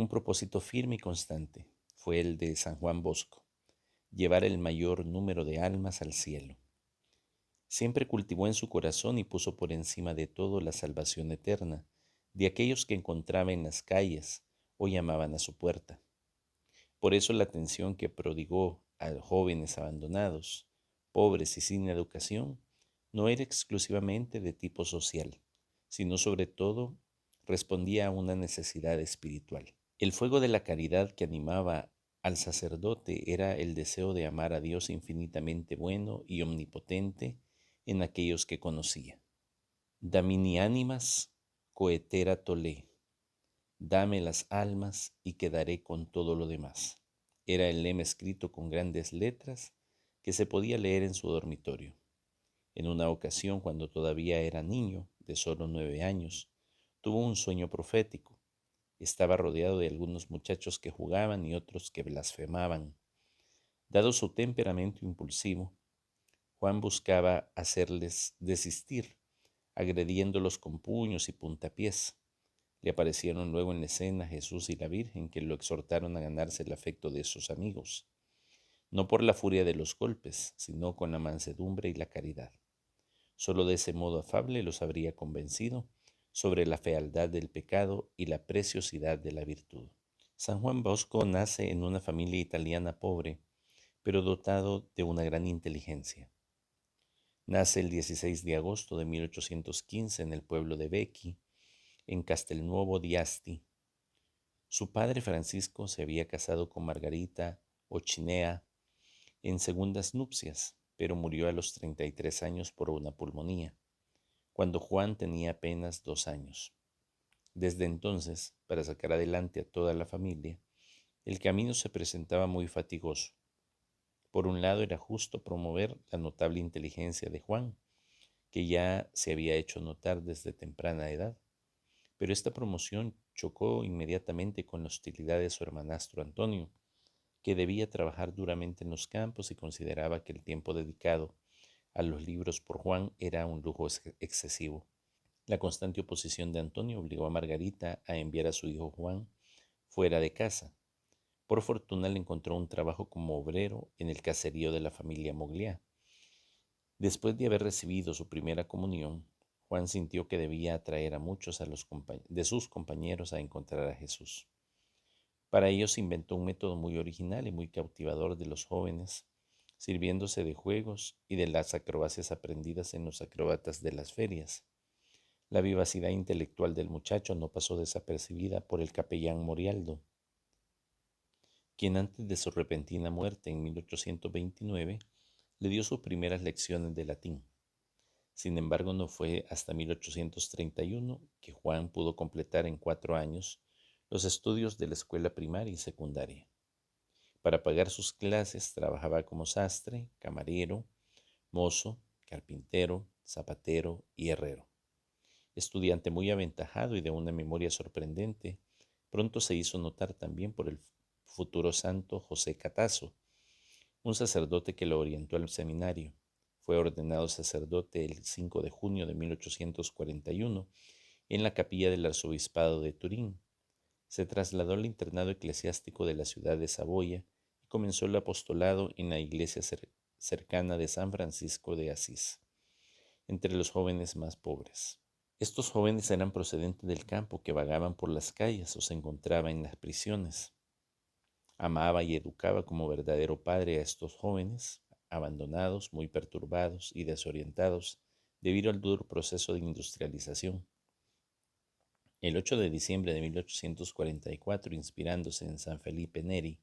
Un propósito firme y constante fue el de San Juan Bosco: llevar el mayor número de almas al cielo. Siempre cultivó en su corazón y puso por encima de todo la salvación eterna de aquellos que encontraba en las calles o llamaban a su puerta. Por eso la atención que prodigó a jóvenes abandonados, pobres y sin educación, no era exclusivamente de tipo social, sino sobre todo respondía a una necesidad espiritual. El fuego de la caridad que animaba al sacerdote era el deseo de amar a Dios infinitamente bueno y omnipotente en aquellos que conocía. Damini animas coetera tolé, dame las almas y quedaré con todo lo demás. Era el lema escrito con grandes letras que se podía leer en su dormitorio. En una ocasión, cuando todavía era niño, de solo 9 años, tuvo un sueño profético. Estaba rodeado de algunos muchachos que jugaban y otros que blasfemaban. Dado su temperamento impulsivo, Juan buscaba hacerles desistir, agrediéndolos con puños y puntapiés. Le aparecieron luego en la escena Jesús y la Virgen, que lo exhortaron a ganarse el afecto de sus amigos, no por la furia de los golpes, sino con la mansedumbre y la caridad. Solo de ese modo afable los habría convencido sobre la fealdad del pecado y la preciosidad de la virtud. San Juan Bosco nace en una familia italiana pobre, pero dotado de una gran inteligencia. Nace el 16 de agosto de 1815 en el pueblo de Becchi, en Castelnuovo di Asti. Su padre Francisco se había casado con Margarita Ochinea en segundas nupcias, pero murió a los 33 años por una pulmonía, cuando Juan tenía apenas 2 años. Desde entonces, para sacar adelante a toda la familia, el camino se presentaba muy fatigoso. Por un lado era justo promover la notable inteligencia de Juan, que ya se había hecho notar desde temprana edad, pero esta promoción chocó inmediatamente con la hostilidad de su hermanastro Antonio, que debía trabajar duramente en los campos y consideraba que el tiempo dedicado a los libros por Juan era un lujo excesivo. La constante oposición de Antonio obligó a Margarita a enviar a su hijo Juan fuera de casa. Por fortuna le encontró un trabajo como obrero en el caserío de la familia Moglià. Después de haber recibido su primera comunión, Juan sintió que debía atraer a muchos de sus compañeros a encontrar a Jesús. Para ello se inventó un método muy original y muy cautivador de los jóvenes, sirviéndose de juegos y de las acrobacias aprendidas en los acróbatas de las ferias. La vivacidad intelectual del muchacho no pasó desapercibida por el capellán Morialdo, quien antes de su repentina muerte en 1829 le dio sus primeras lecciones de latín. Sin embargo, no fue hasta 1831 que Juan pudo completar en 4 años los estudios de la escuela primaria y secundaria. Para pagar sus clases trabajaba como sastre, camarero, mozo, carpintero, zapatero y herrero. Estudiante muy aventajado y de una memoria sorprendente, pronto se hizo notar también por el futuro santo José Catazo, un sacerdote que lo orientó al seminario. Fue ordenado sacerdote el 5 de junio de 1841 en la capilla del arzobispado de Turín. Se trasladó al internado eclesiástico de la ciudad de Saboya y comenzó el apostolado en la iglesia cercana de San Francisco de Asís, entre los jóvenes más pobres. Estos jóvenes eran procedentes del campo que vagaban por las calles o se encontraban en las prisiones. Amaba y educaba como verdadero padre a estos jóvenes, abandonados, muy perturbados y desorientados debido al duro proceso de industrialización. El 8 de diciembre de 1844, inspirándose en San Felipe Neri,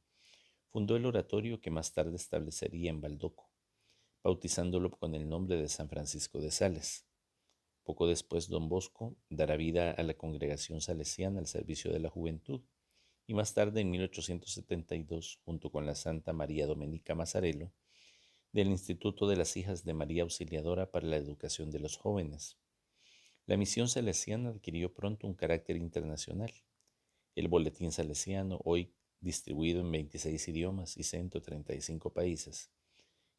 fundó el oratorio que más tarde establecería en Baldoco, bautizándolo con el nombre de San Francisco de Sales. Poco después, don Bosco dará vida a la congregación salesiana al servicio de la juventud, y más tarde, en 1872, junto con la Santa María Domenica Mazzarello, del Instituto de las Hijas de María Auxiliadora para la Educación de los Jóvenes. La misión salesiana adquirió pronto un carácter internacional. El Boletín Salesiano, hoy distribuido en 26 idiomas y 135 países,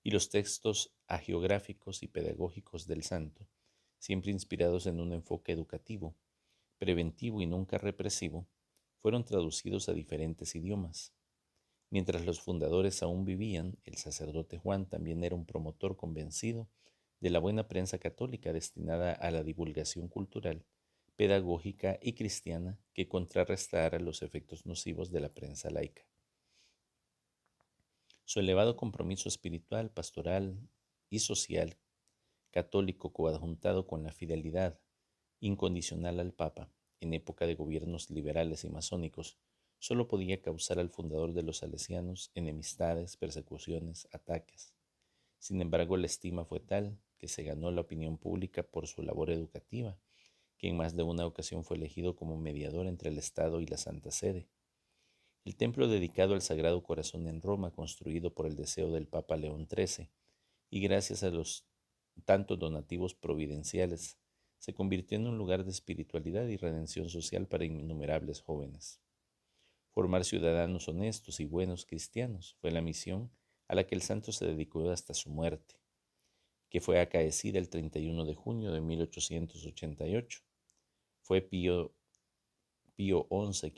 y los textos hagiográficos y pedagógicos del santo, siempre inspirados en un enfoque educativo, preventivo y nunca represivo, fueron traducidos a diferentes idiomas. Mientras los fundadores aún vivían, el sacerdote Juan también era un promotor convencido de la buena prensa católica destinada a la divulgación cultural, pedagógica y cristiana que contrarrestara los efectos nocivos de la prensa laica. Su elevado compromiso espiritual, pastoral y social católico coadjuntado con la fidelidad incondicional al Papa en época de gobiernos liberales y masónicos, solo podía causar al fundador de los salesianos enemistades, persecuciones, ataques. Sin embargo, la estima fue tal que se ganó la opinión pública por su labor educativa, que en más de una ocasión fue elegido como mediador entre el Estado y la Santa Sede. El templo dedicado al Sagrado Corazón en Roma, construido por el deseo del Papa León XIII, y gracias a los tantos donativos providenciales, se convirtió en un lugar de espiritualidad y redención social para innumerables jóvenes. Formar ciudadanos honestos y buenos cristianos fue la misión a la que el santo se dedicó hasta su muerte, que fue acaecida el 31 de junio de 1888. Fue Pío XI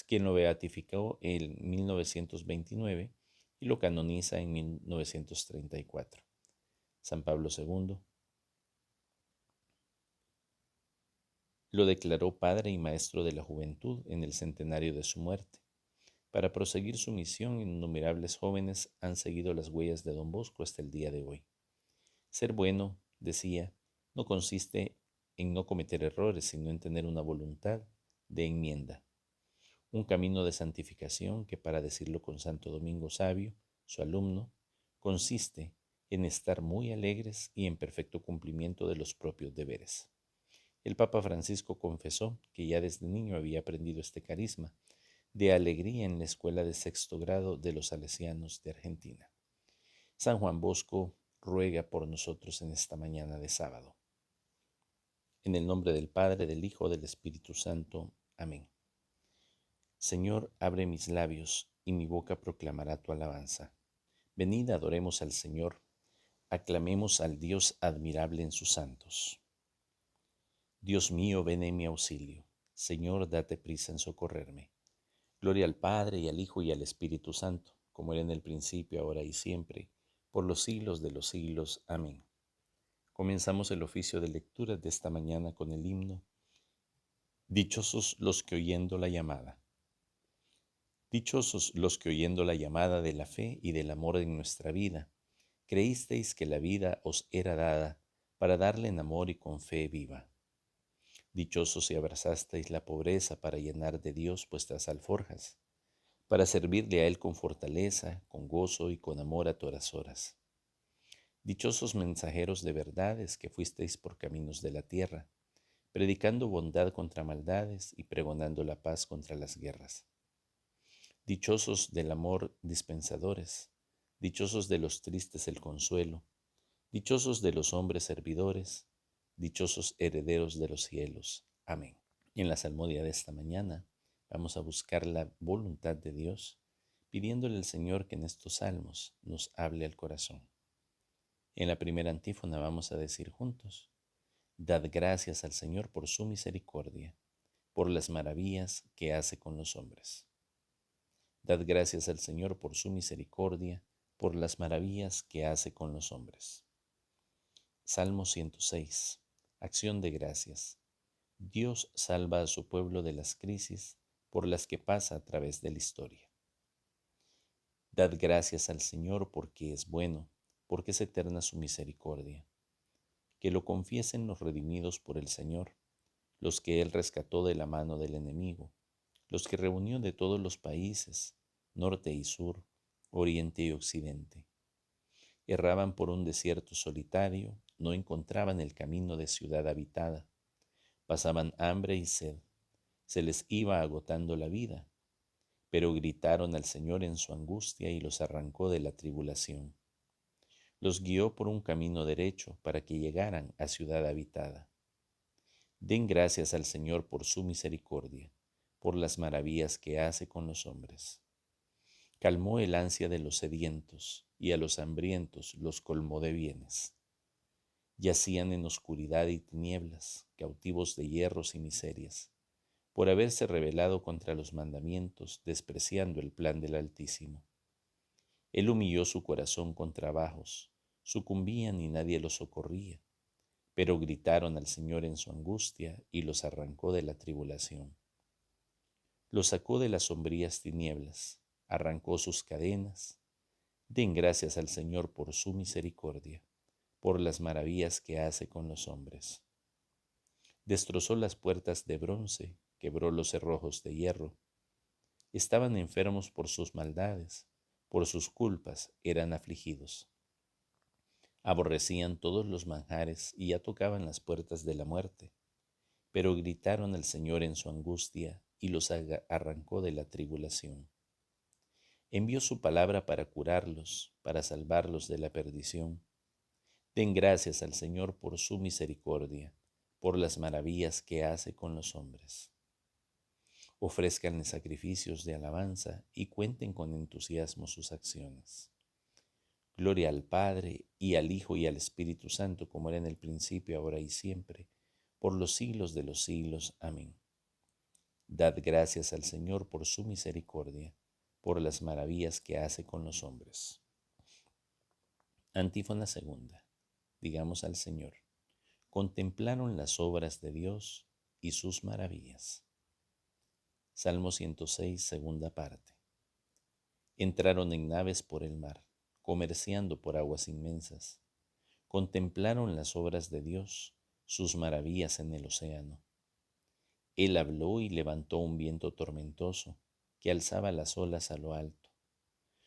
quien lo beatificó en 1929 y lo canoniza en 1934. San Pablo II lo declaró padre y maestro de la juventud en el centenario de su muerte. Para proseguir su misión, innumerables jóvenes han seguido las huellas de Don Bosco hasta el día de hoy. Ser bueno, decía, no consiste en no cometer errores, sino en tener una voluntad de enmienda. Un camino de santificación que, para decirlo con Santo Domingo Sabio, su alumno, consiste en estar muy alegres y en perfecto cumplimiento de los propios deberes. El Papa Francisco confesó que ya desde niño había aprendido este carisma de alegría en la escuela de sexto grado de los salesianos de Argentina. San Juan Bosco ruega por nosotros en esta mañana de sábado. En el nombre del Padre, del Hijo, del Espíritu Santo. Amén. Señor, abre mis labios, y mi boca proclamará tu alabanza. Venid, adoremos al Señor, aclamemos al Dios admirable en sus santos. Dios mío, ven en mi auxilio. Señor, date prisa en socorrerme. Gloria al Padre, y al Hijo, y al Espíritu Santo, como era en el principio, ahora y siempre, por los siglos de los siglos. Amén. Comenzamos el oficio de lectura de esta mañana con el himno Dichosos los que oyendo la llamada. Dichosos los que oyendo la llamada de la fe y del amor en nuestra vida, creísteis que la vida os era dada para darle en amor y con fe viva. Dichosos si abrazasteis la pobreza para llenar de Dios vuestras alforjas, para servirle a Él con fortaleza, con gozo y con amor a todas horas. Dichosos mensajeros de verdades que fuisteis por caminos de la tierra, predicando bondad contra maldades y pregonando la paz contra las guerras. Dichosos del amor dispensadores, dichosos de los tristes el consuelo, dichosos de los hombres servidores, dichosos herederos de los cielos. Amén. En la salmodia de esta mañana vamos a buscar la voluntad de Dios, pidiéndole al Señor que en estos salmos nos hable al corazón. En la primera antífona vamos a decir juntos: Dad gracias al Señor por su misericordia, por las maravillas que hace con los hombres. Dad gracias al Señor por su misericordia, por las maravillas que hace con los hombres. Salmo 106. Acción de gracias. Dios salva a su pueblo de las crisis por las que pasa a través de la historia. Dad gracias al Señor porque es bueno, porque es eterna su misericordia. Que lo confiesen los redimidos por el Señor, los que Él rescató de la mano del enemigo, los que reunió de todos los países, norte y sur, oriente y occidente. Erraban por un desierto solitario, no encontraban el camino de ciudad habitada. Pasaban hambre y sed, se les iba agotando la vida, pero gritaron al Señor en su angustia y los arrancó de la tribulación. Los guió por un camino derecho para que llegaran a ciudad habitada. Den gracias al Señor por su misericordia, por las maravillas que hace con los hombres. Calmó el ansia de los sedientos y a los hambrientos los colmó de bienes. Yacían en oscuridad y tinieblas, cautivos de hierros y miserias, por haberse rebelado contra los mandamientos, despreciando el plan del Altísimo. Él humilló su corazón con trabajos, sucumbían y nadie los socorría, pero gritaron al Señor en su angustia y los arrancó de la tribulación. Los sacó de las sombrías tinieblas, arrancó sus cadenas. Den gracias al Señor por su misericordia, por las maravillas que hace con los hombres. Destrozó las puertas de bronce, quebró los cerrojos de hierro. Estaban enfermos por sus maldades, por sus culpas eran afligidos. Aborrecían todos los manjares y ya tocaban las puertas de la muerte, pero gritaron al Señor en su angustia y los arrancó de la tribulación. Envió su palabra para curarlos, para salvarlos de la perdición. Den gracias al Señor por su misericordia, por las maravillas que hace con los hombres. Ofrézcanle sacrificios de alabanza y cuenten con entusiasmo sus acciones. Gloria al Padre, y al Hijo, y al Espíritu Santo, como era en el principio, ahora y siempre, por los siglos de los siglos. Amén. Dad gracias al Señor por su misericordia, por las maravillas que hace con los hombres. Antífona segunda. Digamos al Señor: contemplaron las obras de Dios y sus maravillas. Salmo 106, segunda parte. Entraron en naves por el mar, comerciando por aguas inmensas. Contemplaron las obras de Dios, sus maravillas en el océano. Él habló y levantó un viento tormentoso que alzaba las olas a lo alto.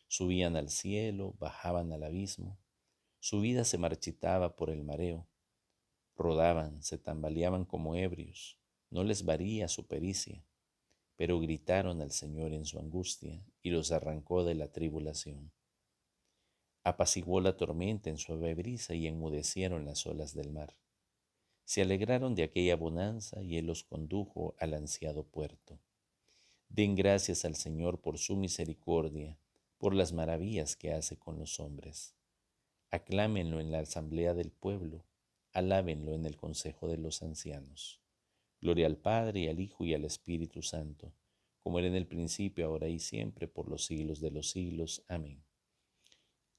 Subían al cielo, bajaban al abismo. Su vida se marchitaba por el mareo. Rodaban, se tambaleaban como ebrios. No les varía su pericia, pero gritaron al Señor en su angustia y los arrancó de la tribulación. Apaciguó la tormenta en suave brisa y enmudecieron las olas del mar. Se alegraron de aquella bonanza y Él los condujo al ansiado puerto. Den gracias al Señor por su misericordia, por las maravillas que hace con los hombres. Aclámenlo en la asamblea del pueblo, alábenlo en el consejo de los ancianos. Gloria al Padre, y al Hijo, y al Espíritu Santo, como era en el principio, ahora y siempre, por los siglos de los siglos. Amén.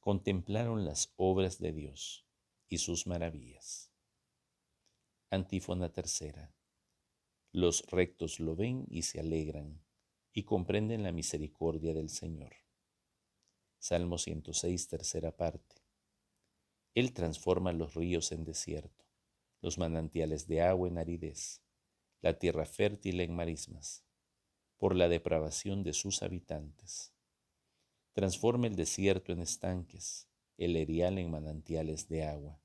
Contemplaron las obras de Dios y sus maravillas. Antífona tercera. Los rectos lo ven y se alegran, y comprenden la misericordia del Señor. Salmo 106, tercera parte. Él transforma los ríos en desierto, los manantiales de agua en aridez, la tierra fértil en marismas, por la depravación de sus habitantes. Transforma el desierto en estanques, el erial en manantiales de agua.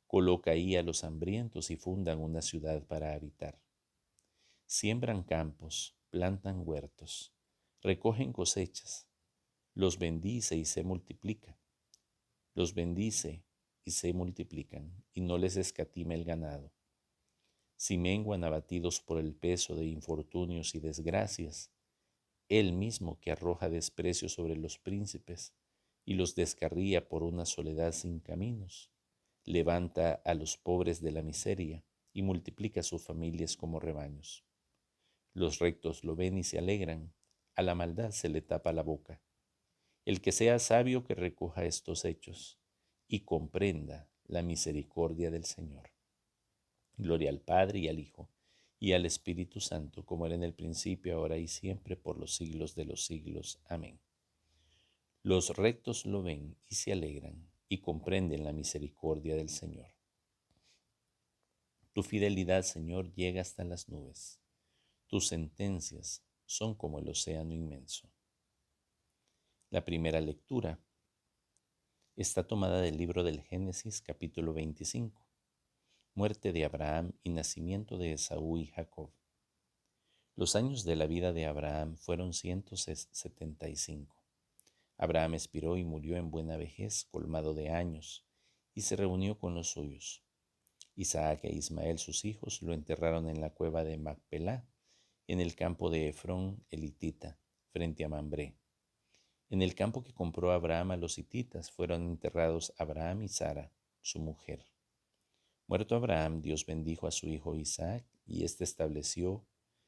Coloca ahí a los hambrientos y fundan una ciudad para habitar. Siembran campos, plantan huertos, recogen cosechas, los bendice y se multiplica. Los bendice y se multiplican, y no les escatima el ganado. Si menguan abatidos por el peso de infortunios y desgracias, Él mismo que arroja desprecio sobre los príncipes y los descarría por una soledad sin caminos, levanta a los pobres de la miseria y multiplica sus familias como rebaños. Los rectos lo ven y se alegran, a la maldad se le tapa la boca. El que sea sabio que recoja estos hechos y comprenda la misericordia del Señor. Gloria al Padre, y al Hijo, y al Espíritu Santo, como era en el principio, ahora y siempre, por los siglos de los siglos. Amén. Los rectos lo ven y se alegran, y comprenden la misericordia del Señor. Tu fidelidad, Señor, llega hasta las nubes. Tus sentencias son como el océano inmenso. La primera lectura está tomada del libro del Génesis, capítulo 25. Muerte de Abraham y nacimiento de Esaú y Jacob. Los años de la vida de Abraham fueron 175. Abraham expiró y murió en buena vejez, colmado de años, y se reunió con los suyos. Isaac e Ismael, sus hijos, lo enterraron en la cueva de Macpelá, en el campo de Efrón elitita, frente a Mambré. En el campo que compró Abraham a los hititas fueron enterrados Abraham y Sara, su mujer. Muerto Abraham, Dios bendijo a su hijo Isaac, y éste estableció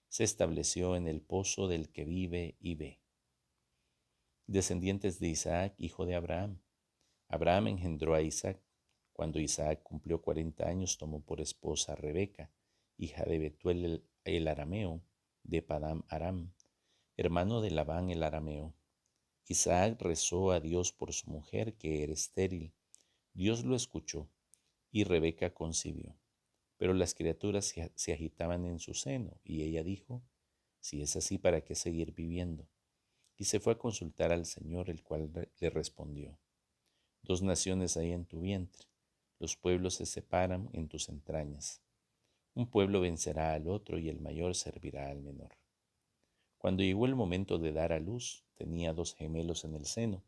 se estableció en el pozo del que vive y ve. Descendientes de Isaac, hijo de Abraham. Abraham engendró a Isaac. Cuando Isaac cumplió 40 años, tomó por esposa a Rebeca, hija de Betuel el arameo, de Padam Aram, hermano de Labán el arameo. Isaac rezó a Dios por su mujer, que era estéril. Dios lo escuchó, y Rebeca concibió. Pero las criaturas se agitaban en su seno, y ella dijo, si es así, ¿para qué seguir viviendo? Y se fue a consultar al Señor, el cual le respondió, 2 naciones hay en tu vientre, los pueblos se separan en tus entrañas. Un pueblo vencerá al otro y el mayor servirá al menor. Cuando llegó el momento de dar a luz, tenía 2 gemelos en el seno.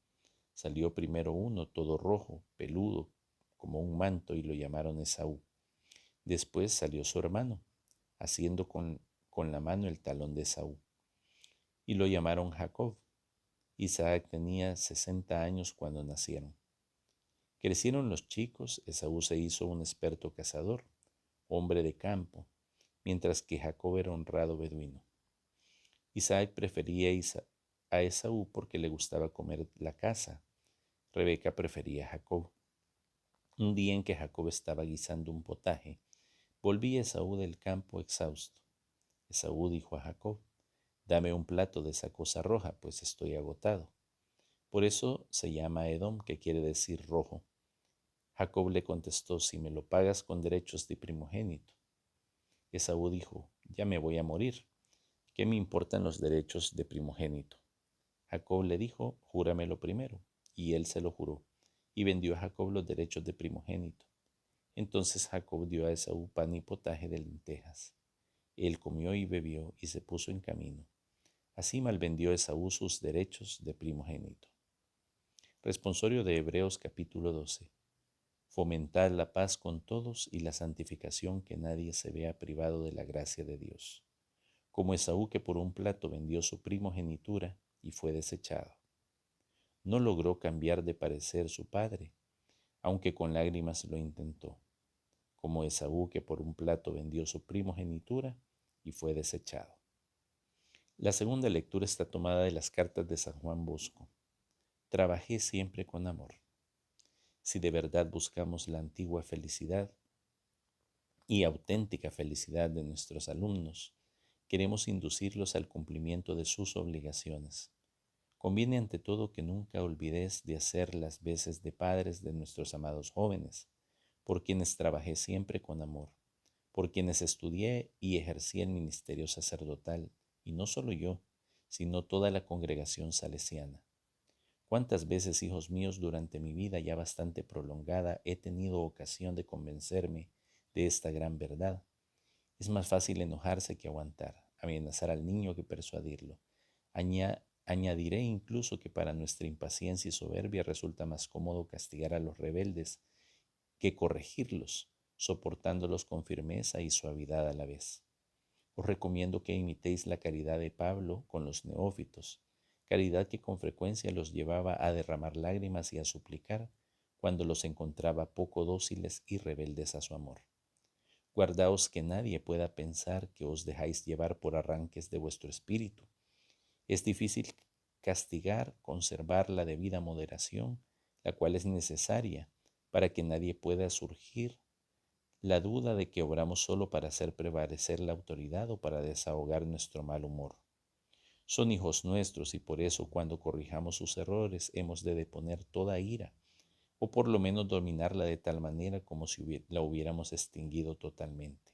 Salió primero uno, todo rojo, peludo, como un manto, y lo llamaron Esaú. Después salió su hermano, haciendo con la mano el talón de Esaú, y lo llamaron Jacob. Isaac tenía 60 años cuando nacieron. Crecieron los chicos, Esaú se hizo un experto cazador, hombre de campo, mientras que Jacob era honrado beduino. Isaac prefería a Esaú porque le gustaba comer la caza. Rebeca prefería a Jacob. Un día en que Jacob estaba guisando un potaje, volvía Esaú del campo exhausto. Esaú dijo a Jacob, dame un plato de esa cosa roja, pues estoy agotado. Por eso se llama Edom, que quiere decir rojo. Jacob le contestó, si me lo pagas con derechos de primogénito. Esaú dijo, ya me voy a morir. ¿Qué me importan los derechos de primogénito? Jacob le dijo, júramelo primero. Y él se lo juró, y vendió a Jacob los derechos de primogénito. Entonces Jacob dio a Esaú pan y potaje de lentejas. Él comió y bebió y se puso en camino. Así malvendió Esaú sus derechos de primogénito. Responsorio de Hebreos capítulo 12. Fomentad la paz con todos y la santificación, que nadie se vea privado de la gracia de Dios, como Esaú, que por un plato vendió su primogenitura y fue desechado. No logró cambiar de parecer su padre, aunque con lágrimas lo intentó, como Esaú, que por un plato vendió su primogenitura y fue desechado. La segunda lectura está tomada de las cartas de San Juan Bosco. Trabajé siempre con amor. Si de verdad buscamos la antigua felicidad y auténtica felicidad de nuestros alumnos, queremos inducirlos al cumplimiento de sus obligaciones. Conviene ante todo que nunca olvides de hacer las veces de padres de nuestros amados jóvenes, por quienes trabajé siempre con amor, por quienes estudié y ejercí el ministerio sacerdotal, y no solo yo, sino toda la congregación salesiana. ¿Cuántas veces, hijos míos, durante mi vida ya bastante prolongada he tenido ocasión de convencerme de esta gran verdad? Es más fácil enojarse que aguantar, amenazar al niño que persuadirlo. Añadiré incluso que para nuestra impaciencia y soberbia resulta más cómodo castigar a los rebeldes que corregirlos, soportándolos con firmeza y suavidad a la vez. Os recomiendo que imitéis la caridad de Pablo con los neófitos, caridad que con frecuencia los llevaba a derramar lágrimas y a suplicar cuando los encontraba poco dóciles y rebeldes a su amor. Guardaos que nadie pueda pensar que os dejáis llevar por arranques de vuestro espíritu. Es difícil castigar, conservar la debida moderación, la cual es necesaria para que nadie pueda surgir la duda de que obramos solo para hacer prevalecer la autoridad o para desahogar nuestro mal humor. Son hijos nuestros y por eso cuando corrijamos sus errores hemos de deponer toda ira, o por lo menos dominarla de tal manera como si la hubiéramos extinguido totalmente.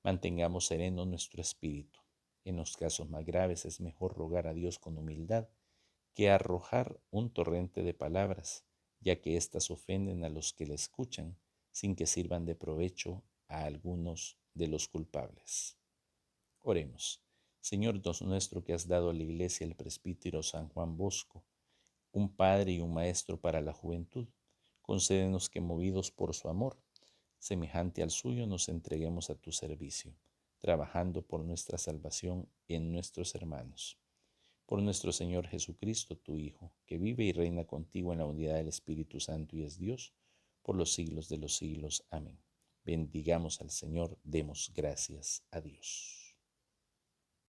Mantengamos sereno nuestro espíritu. En los casos más graves es mejor rogar a Dios con humildad que arrojar un torrente de palabras, ya que éstas ofenden a los que le escuchan sin que sirvan de provecho a algunos de los culpables. Oremos. Señor Dios nuestro, que has dado a la Iglesia el presbítero San Juan Bosco, un padre y un maestro para la juventud, concédenos que, movidos por su amor, semejante al suyo, nos entreguemos a tu servicio, trabajando por nuestra salvación en nuestros hermanos. Por nuestro Señor Jesucristo, tu Hijo, que vive y reina contigo en la unidad del Espíritu Santo y es Dios, por los siglos de los siglos. Amén. Bendigamos al Señor, demos gracias a Dios.